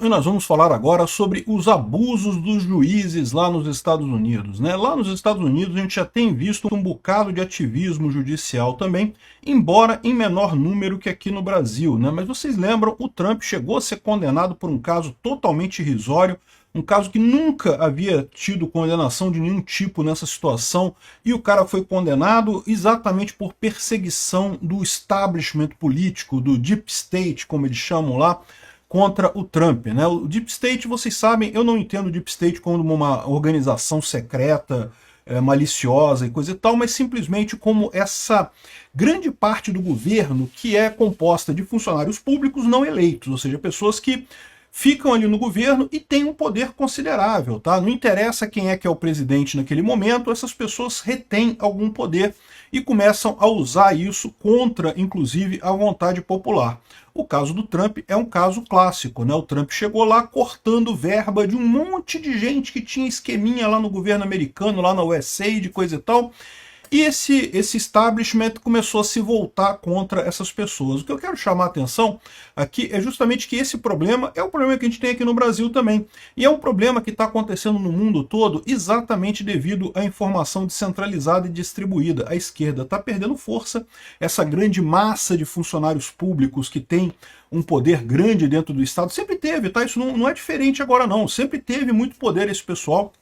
e nós vamos falar agora sobre os abusos dos juízes lá nos Estados Unidos, né? Lá nos Estados Unidos a gente já tem visto um bocado de ativismo judicial também, embora em menor número que aqui no Brasil, né? Mas vocês lembram, o Trump chegou a ser condenado por um caso totalmente irrisório, um caso que nunca havia tido condenação de nenhum tipo nessa situação, e o cara foi condenado exatamente por perseguição do establishment político, do Deep State, como eles chamam lá, contra o Trump, né? O Deep State, vocês sabem, eu não entendo o Deep State como uma organização secreta, maliciosa e coisa e tal, mas simplesmente como essa grande parte do governo que é composta de funcionários públicos não eleitos, ou seja, pessoas que ficam ali no governo e têm um poder considerável, tá? Não interessa quem é que é o presidente naquele momento, essas pessoas retêm algum poder e começam a usar isso contra, inclusive, a vontade popular. O caso do Trump é um caso clássico, né? O Trump chegou lá cortando verba de um monte de gente que tinha esqueminha lá no governo americano, lá na USAID, coisa e tal, e esse establishment começou a se voltar contra essas pessoas. O que eu quero chamar a atenção aqui é justamente que esse problema é o problema que a gente tem aqui no Brasil também. E é um problema que está acontecendo no mundo todo exatamente devido à informação descentralizada e distribuída. A esquerda está perdendo força, essa grande massa de funcionários públicos que tem um poder grande dentro do Estado, sempre teve, tá? Isso não é diferente agora não, sempre teve muito poder esse pessoal.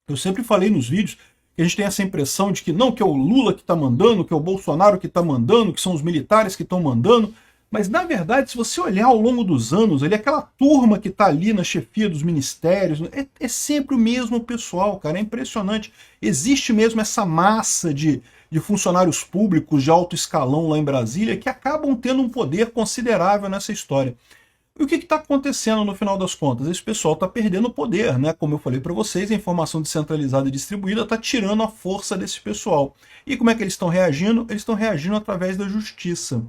Eu sempre falei nos vídeos que a gente tem essa impressão de que não, que é o Lula que está mandando, que é o Bolsonaro que está mandando, que são os militares que estão mandando, mas na verdade, se você olhar ao longo dos anos, aquela turma que está ali na chefia dos ministérios, é sempre o mesmo pessoal, cara, é impressionante. Existe mesmo essa massa de funcionários públicos de alto escalão lá em Brasília que acabam tendo um poder considerável nessa história. E o que está acontecendo no final das contas? Esse pessoal está perdendo poder, né? Como eu falei para vocês, a informação descentralizada e distribuída está tirando a força desse pessoal. E como é que eles estão reagindo? Eles estão reagindo através da justiça.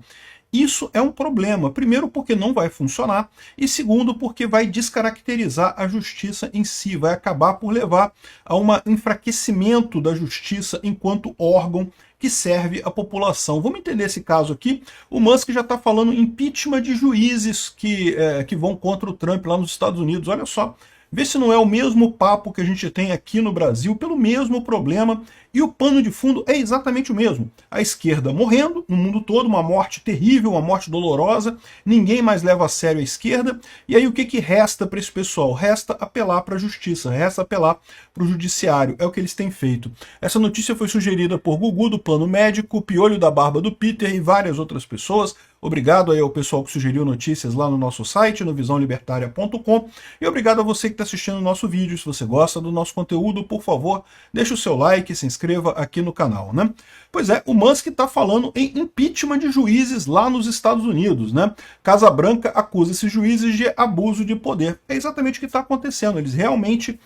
Isso é um problema, primeiro porque não vai funcionar, e segundo porque vai descaracterizar a justiça em si, vai acabar por levar a um enfraquecimento da justiça enquanto órgão que serve a população. Vamos entender esse caso aqui. O Musk já está falando impeachment de juízes que vão contra o Trump lá nos Estados Unidos. Olha só, vê se não é o mesmo papo que a gente tem aqui no Brasil, pelo mesmo problema, e o pano de fundo é exatamente o mesmo. A esquerda morrendo no mundo todo, uma morte terrível, uma morte dolorosa, ninguém mais leva a sério a esquerda, e aí o que resta para esse pessoal? Resta apelar para a justiça, resta apelar para o judiciário, é o que eles têm feito. Essa notícia foi sugerida por Gugu, do Plano Médico, Piolho da Barba do Peter e várias outras pessoas. Obrigado aí ao pessoal que sugeriu notícias lá no nosso site, no visãolibertaria.com, e obrigado a você que está assistindo o nosso vídeo. Se você gosta do nosso conteúdo, por favor, deixe o seu like, se inscreva aqui no canal, né? Pois é, o Musk está falando em impeachment de juízes lá nos Estados Unidos, né? Casa Branca acusa esses juízes de abuso de poder. É exatamente o que está acontecendo. Eles realmente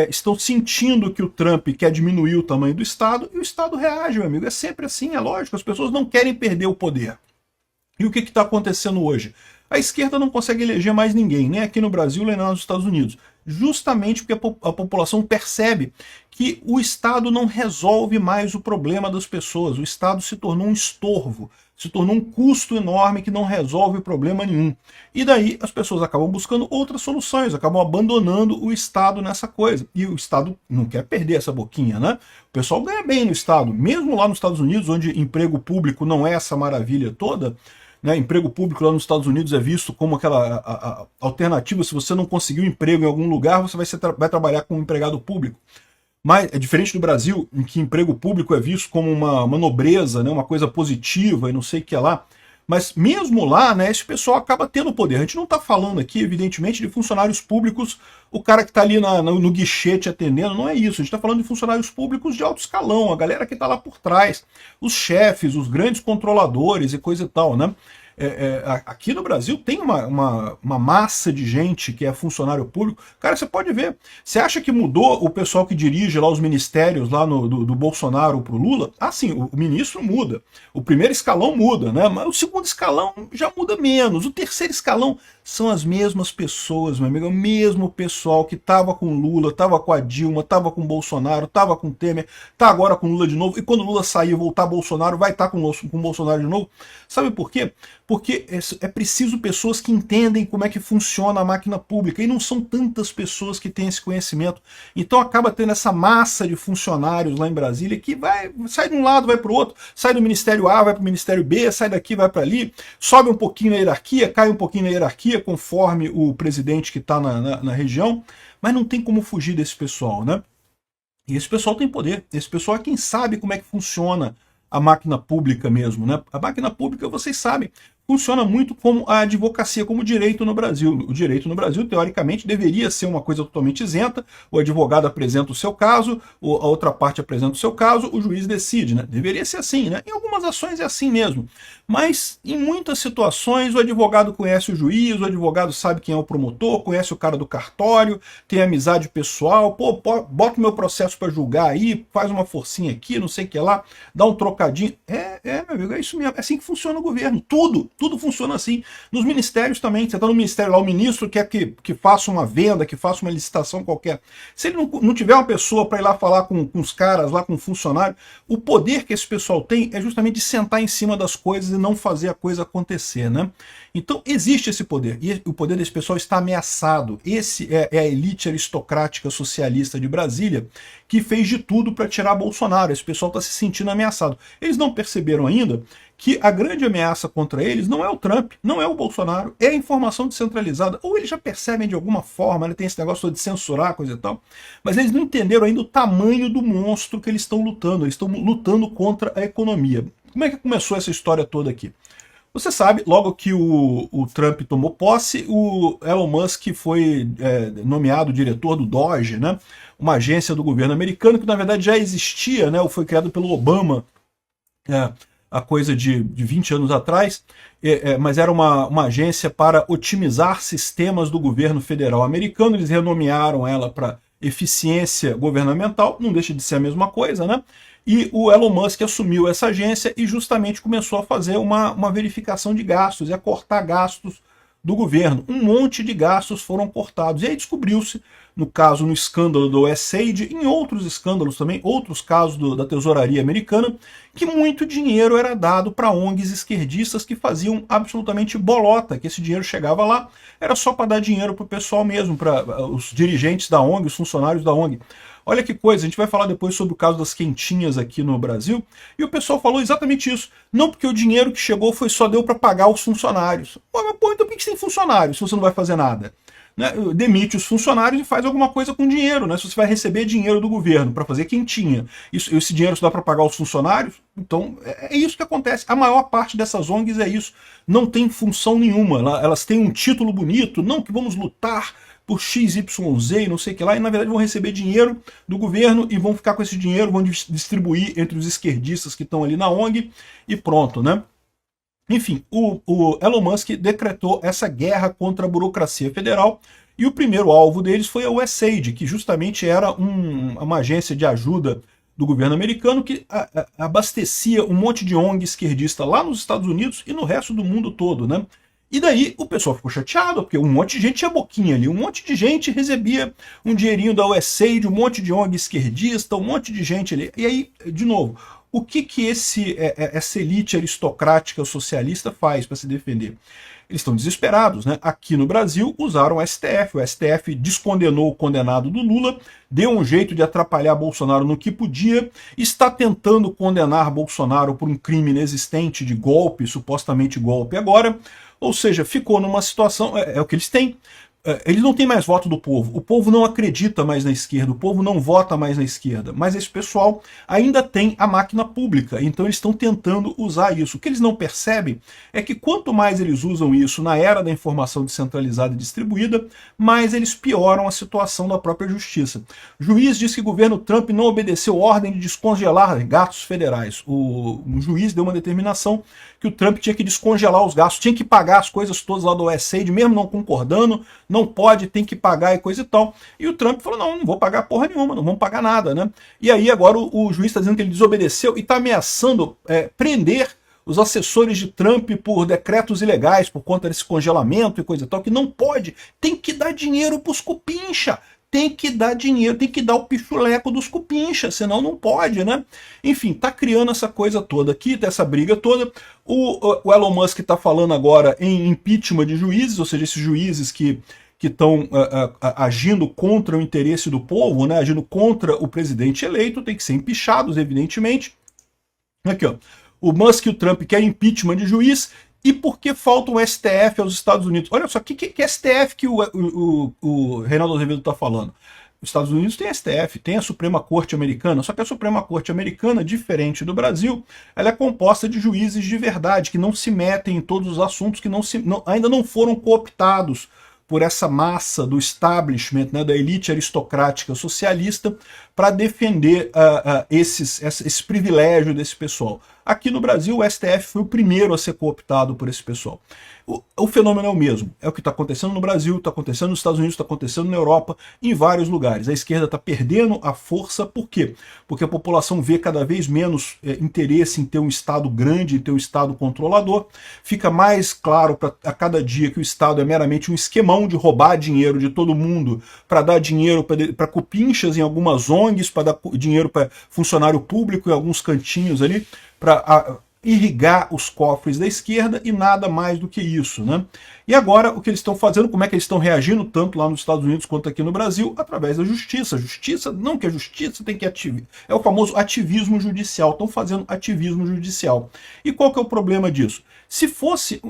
estão sentindo que o Trump quer diminuir o tamanho do Estado, e o Estado reage, meu amigo. É sempre assim, é lógico. As pessoas não querem perder o poder. E o que está acontecendo hoje? A esquerda não consegue eleger mais ninguém, nem aqui no Brasil, nem nos Estados Unidos. Justamente porque a população percebe que o Estado não resolve mais o problema das pessoas. O Estado se tornou um estorvo, se tornou um custo enorme que não resolve problema nenhum. E daí as pessoas acabam buscando outras soluções, acabam abandonando o Estado nessa coisa. E o Estado não quer perder essa boquinha, né? O pessoal ganha bem no Estado, mesmo lá nos Estados Unidos, onde emprego público não é essa maravilha toda, né? Emprego público lá nos Estados Unidos é visto como aquela alternativa. Se você não conseguir um emprego em algum lugar, você vai trabalhar como empregado público. Mas é diferente do Brasil, em que emprego público é visto como uma nobreza, né? Uma coisa positiva e não sei o que lá. Mas mesmo lá, né, esse pessoal acaba tendo poder. A gente não está falando aqui, evidentemente, de funcionários públicos, o cara que está ali no guichê te atendendo, não é isso. A gente está falando de funcionários públicos de alto escalão, a galera que está lá por trás, os chefes, os grandes controladores e coisa e tal, né? Aqui no Brasil tem uma massa de gente que é funcionário público. Cara, você pode ver. Você acha que mudou o pessoal que dirige lá os ministérios lá do Bolsonaro para o Lula? Ah, sim, o ministro muda. O primeiro escalão muda, né? Mas o segundo escalão já muda menos. O terceiro escalão são as mesmas pessoas, meu amigo. É o mesmo pessoal que estava com Lula, estava com a Dilma, estava com Bolsonaro, estava com Temer, está agora com Lula de novo. E quando Lula sair e voltar Bolsonaro, vai estar com Bolsonaro de novo. Sabe por quê? porque é preciso pessoas que entendem como é que funciona a máquina pública, e não são tantas pessoas que têm esse conhecimento. Então acaba tendo essa massa de funcionários lá em Brasília que sai de um lado, vai para o outro, sai do Ministério A, vai para o Ministério B, sai daqui, vai para ali, sobe um pouquinho na hierarquia, cai um pouquinho na hierarquia, conforme o presidente que está na região, mas não tem como fugir desse pessoal, né? E esse pessoal tem poder, esse pessoal é quem sabe como é que funciona a máquina pública mesmo, né? A máquina pública, vocês sabem, funciona muito como a advocacia, como o direito no Brasil. O direito no Brasil, teoricamente, deveria ser uma coisa totalmente isenta, o advogado apresenta o seu caso, a outra parte apresenta o seu caso, o juiz decide, né? Deveria ser assim, né? Em algumas ações é assim mesmo. Mas, em muitas situações, o advogado conhece o juiz, o advogado sabe quem é o promotor, conhece o cara do cartório, tem amizade pessoal, pô, bota o meu processo para julgar aí, faz uma forcinha aqui, não sei o que lá, dá um trocadinho. Meu amigo, é isso mesmo, é assim que funciona o governo, tudo funciona assim. Nos ministérios também, você está no ministério lá, o ministro quer que faça uma venda, que faça uma licitação qualquer. Se ele não tiver uma pessoa para ir lá falar com os caras, lá com o funcionário, o poder que esse pessoal tem é justamente de sentar em cima das coisas e não fazer a coisa acontecer, né? Então existe esse poder, e o poder desse pessoal está ameaçado. Esse é a elite aristocrática socialista de Brasília, que fez de tudo para tirar Bolsonaro. Esse pessoal está se sentindo ameaçado. Eles não perceberam ainda que a grande ameaça contra eles não é o Trump, não é o Bolsonaro, é a informação descentralizada. Ou eles já percebem de alguma forma, né, tem esse negócio de censurar, coisa e tal, mas eles não entenderam ainda o tamanho do monstro que eles estão lutando. Eles estão lutando contra a economia. Como é que começou essa história toda aqui? Você sabe, logo que o Trump tomou posse, o Elon Musk foi nomeado diretor do DOGE, né, uma agência do governo americano que na verdade já existia, né, foi criado pelo Obama, a coisa de 20 anos atrás, mas era uma agência para otimizar sistemas do governo federal americano. Eles renomearam ela para eficiência governamental, não deixa de ser a mesma coisa, né? E o Elon Musk assumiu essa agência e justamente começou a fazer uma verificação de gastos e a cortar gastos do governo. Um monte de gastos foram cortados. E aí descobriu-se, no caso, no escândalo do USAID, em outros escândalos também, outros casos da tesouraria americana, que muito dinheiro era dado para ONGs esquerdistas que faziam absolutamente bolota, que esse dinheiro chegava lá, era só para dar dinheiro para o pessoal mesmo, para os dirigentes da ONG, os funcionários da ONG. Olha que coisa, a gente vai falar depois sobre o caso das quentinhas aqui no Brasil, e o pessoal falou exatamente isso. Não porque o dinheiro que chegou só deu para pagar os funcionários. Pô, então por que você tem funcionários se você não vai fazer nada? Né? Demite os funcionários e faz alguma coisa com dinheiro, né? Se você vai receber dinheiro do governo para fazer quentinha, esse dinheiro só dá para pagar os funcionários, então é isso que acontece. A maior parte dessas ONGs é isso, não tem função nenhuma, elas têm um título bonito, não que vamos lutar por XYZ e não sei o que lá, e na verdade vão receber dinheiro do governo e vão ficar com esse dinheiro, vão distribuir entre os esquerdistas que estão ali na ONG e pronto, né? Enfim, o Elon Musk decretou essa guerra contra a burocracia federal e o primeiro alvo deles foi a USAID, que justamente era uma agência de ajuda do governo americano que abastecia um monte de ONG esquerdista lá nos Estados Unidos e no resto do mundo todo, né? E daí o pessoal ficou chateado, porque um monte de gente tinha boquinha ali, um monte de gente recebia um dinheirinho da USAID, um monte de ONG esquerdista, um monte de gente ali. E aí, de novo, o que essa elite aristocrática socialista faz para se defender? Eles estão desesperados, né? Aqui no Brasil usaram o STF descondenou o condenado do Lula, deu um jeito de atrapalhar Bolsonaro no que podia, está tentando condenar Bolsonaro por um crime inexistente de golpe, supostamente golpe agora, ou seja, ficou numa situação, é o que eles têm. Eles não têm mais voto do povo, o povo não acredita mais na esquerda, o povo não vota mais na esquerda, mas esse pessoal ainda tem a máquina pública, então eles estão tentando usar isso. O que eles não percebem é que quanto mais eles usam isso na era da informação descentralizada e distribuída, mais eles pioram a situação da própria justiça. O juiz diz que o governo Trump não obedeceu ordem de descongelar gastos federais. Um juiz deu uma determinação que o Trump tinha que descongelar os gastos, tinha que pagar as coisas todas lá do USAID, mesmo não concordando, não pode, tem que pagar e coisa e tal. E o Trump falou, não vou pagar porra nenhuma, não vamos pagar nada, né? E aí agora o juiz está dizendo que ele desobedeceu e está ameaçando prender os assessores de Trump por decretos ilegais, por conta desse congelamento e coisa e tal, que não pode, tem que dar dinheiro para os cupincha, tem que dar dinheiro, tem que dar o pichuleco dos cupinchas, senão não pode, né? Enfim, tá criando essa coisa toda aqui, essa briga toda. O Elon Musk está falando agora em impeachment de juízes, ou seja, esses juízes que estão agindo contra o interesse do povo, né, agindo contra o presidente eleito, tem que ser empichados, evidentemente. Aqui, ó. O Musk e o Trump querem impeachment de juiz. E por que falta o STF aos Estados Unidos? Olha só, que STF que o Reinaldo Azevedo está falando? Os Estados Unidos tem STF, tem a Suprema Corte Americana, só que a Suprema Corte Americana, diferente do Brasil, ela é composta de juízes de verdade, que não se metem em todos os assuntos, que ainda não foram cooptados por essa massa do establishment, né, da elite aristocrática socialista, para defender esse privilégio desse pessoal. Aqui no Brasil, o STF foi o primeiro a ser cooptado por esse pessoal. O fenômeno é o mesmo. É o que está acontecendo no Brasil, está acontecendo nos Estados Unidos, está acontecendo na Europa, em vários lugares. A esquerda está perdendo a força. Por quê? Porque a população vê cada vez menos interesse em ter um Estado grande, em ter um Estado controlador. Fica mais claro a cada dia que o Estado é meramente um esquemão de roubar dinheiro de todo mundo, para dar dinheiro para cupinchas em algumas ONGs, para dar dinheiro para funcionário público em alguns cantinhos ali, para irrigar os cofres da esquerda e nada mais do que isso, né? E agora o que eles estão fazendo, como é que eles estão reagindo, tanto lá nos Estados Unidos quanto aqui no Brasil, através da justiça. Justiça, não que a justiça tem que ativar, é o famoso ativismo judicial, estão fazendo ativismo judicial. E qual que é o problema disso? Se fosse,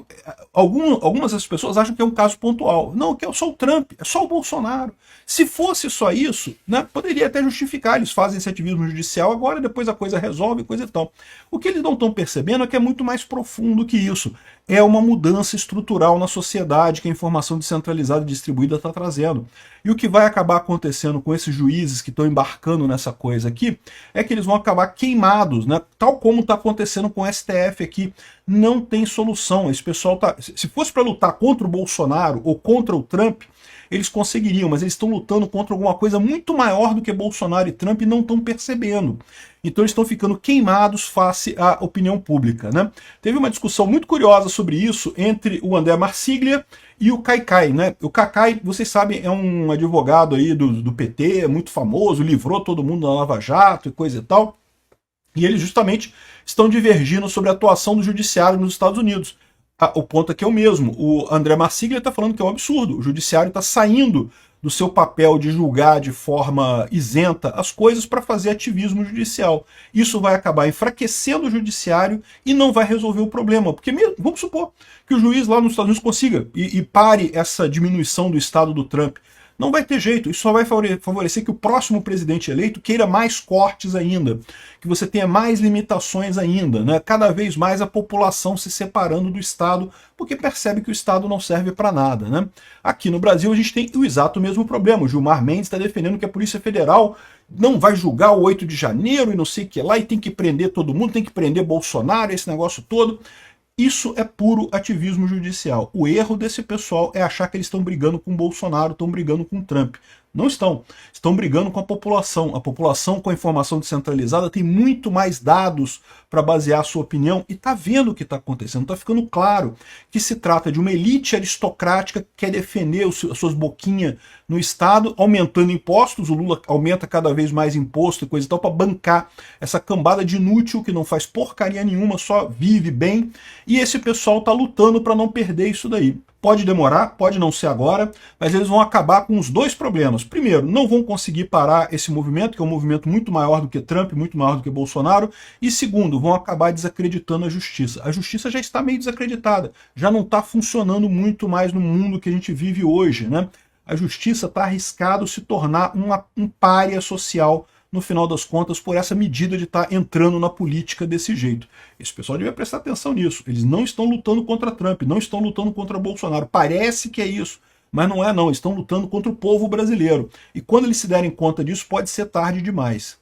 algumas das pessoas acham que é um caso pontual. Não, que é só o Trump, é só o Bolsonaro. Se fosse só isso, né, poderia até justificar, eles fazem esse ativismo judicial agora, depois a coisa resolve, coisa e tal. O que eles não estão percebendo é que é muito mais profundo que isso. É uma mudança estrutural na sociedade que a informação descentralizada e distribuída está trazendo. E o que vai acabar acontecendo com esses juízes que estão embarcando nessa coisa aqui é que eles vão acabar queimados, né? Tal como está acontecendo com o STF aqui. Não tem solução. Esse pessoal tá. Se fosse para lutar contra o Bolsonaro ou contra o Trump, eles conseguiriam, mas eles estão lutando contra alguma coisa muito maior do que Bolsonaro e Trump e não estão percebendo. Então eles estão ficando queimados face à opinião pública, né? Teve uma discussão muito curiosa sobre isso entre o André Marsiglia e o Caiccai, né? O Caiccai, vocês sabem, é um advogado aí do PT, muito famoso, livrou todo mundo da Lava Jato e coisa e tal. E eles justamente estão divergindo sobre a atuação do judiciário nos Estados Unidos. O ponto aqui é o mesmo. O André Marsiglia está falando que é um absurdo. O judiciário está saindo do seu papel de julgar de forma isenta as coisas para fazer ativismo judicial. Isso vai acabar enfraquecendo o judiciário e não vai resolver o problema. Porque vamos supor que o juiz lá nos Estados Unidos consiga e pare essa diminuição do Estado do Trump. Não vai ter jeito, isso só vai favorecer que o próximo presidente eleito queira mais cortes ainda, que você tenha mais limitações ainda, né? Cada vez mais a população se separando do Estado, porque percebe que o Estado não serve para nada, né? Aqui no Brasil a gente tem o exato mesmo problema. O Gilmar Mendes está defendendo que a Polícia Federal não vai julgar o 8 de janeiro e não sei o que lá, e tem que prender todo mundo, tem que prender Bolsonaro, esse negócio todo. Isso é puro ativismo judicial. O erro desse pessoal é achar que eles estão brigando com o Bolsonaro, estão brigando com o Trump. Não estão. Estão brigando com a população. A população com a informação descentralizada tem muito mais dados para basear a sua opinião e está vendo o que está acontecendo. Está ficando claro que se trata de uma elite aristocrática que quer defender as suas boquinhas no Estado, aumentando impostos. O Lula aumenta cada vez mais imposto e coisa e tal para bancar essa cambada de inútil que não faz porcaria nenhuma, só vive bem. E esse pessoal está lutando para não perder isso daí. Pode demorar, pode não ser agora, mas eles vão acabar com os dois problemas. Primeiro, não vão conseguir parar esse movimento, que é um movimento muito maior do que Trump, muito maior do que Bolsonaro. E segundo, vão acabar desacreditando a justiça. A justiça já está meio desacreditada, já não está funcionando muito mais no mundo que a gente vive hoje, né? A justiça está arriscado se tornar um pária social no final das contas, por essa medida de estar entrando na política desse jeito. Esse pessoal devia prestar atenção nisso. Eles não estão lutando contra Trump, não estão lutando contra Bolsonaro. Parece que é isso, mas não é não. Estão lutando contra o povo brasileiro. E quando eles se derem conta disso, pode ser tarde demais.